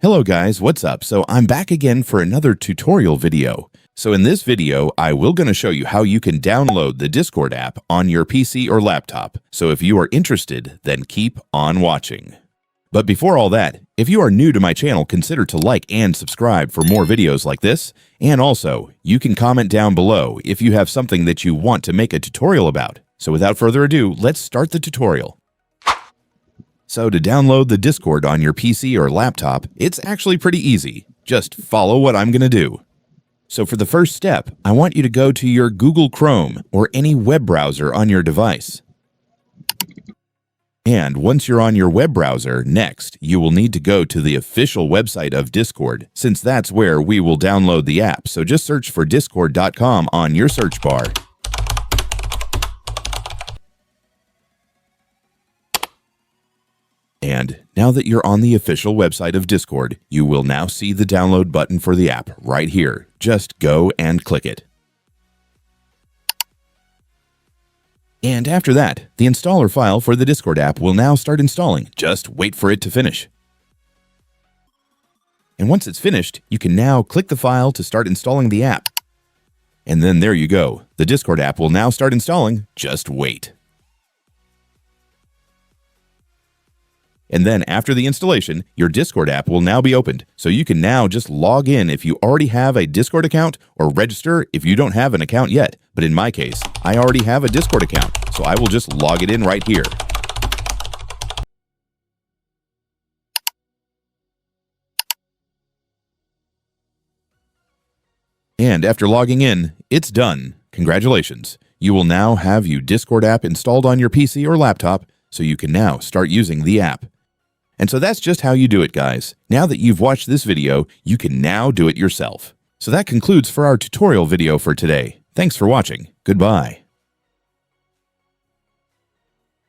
Hello guys, what's up? So I'm back again for another tutorial video. So in this video, I will going to show you how you can download the Discord app on your PC or laptop. So if you are interested, then keep on watching. But before all that, if you are new to my channel, consider to like and subscribe for more videos like this. And also, you can comment down below if you have something that you want to make a tutorial about. So without further ado, let's start the tutorial. So to download the Discord on your PC or laptop, it's actually pretty easy. Just follow what I'm going to do. So for the first step, I want you to go to your Google Chrome or any web browser on your device. And once you're on your web browser, next, you will need to go to the official website of Discord, since that's where we will download the app. So just search for discord.com on your search bar. And now that you're on the official website of Discord, you will now see the download button for the app right here. Just go and click it. And after that, the installer file for the Discord app will now start installing. Just wait for it to finish. And once it's finished, you can now click the file to start installing the app. And then there you go. The Discord app will now start installing. Just wait. And then after the installation, your Discord app will now be opened. So you can now just log in if you already have a Discord account or register if you don't have an account yet. But in my case, I already have a Discord account, so I will just log it in right here. And after logging in, it's done. Congratulations. You will now have your Discord app installed on your PC or laptop, so you can now start using the app. And so that's just how you do it, guys. Now that you've watched this video, you can now do it yourself. So that concludes for our tutorial video for today. Thanks for watching. Goodbye.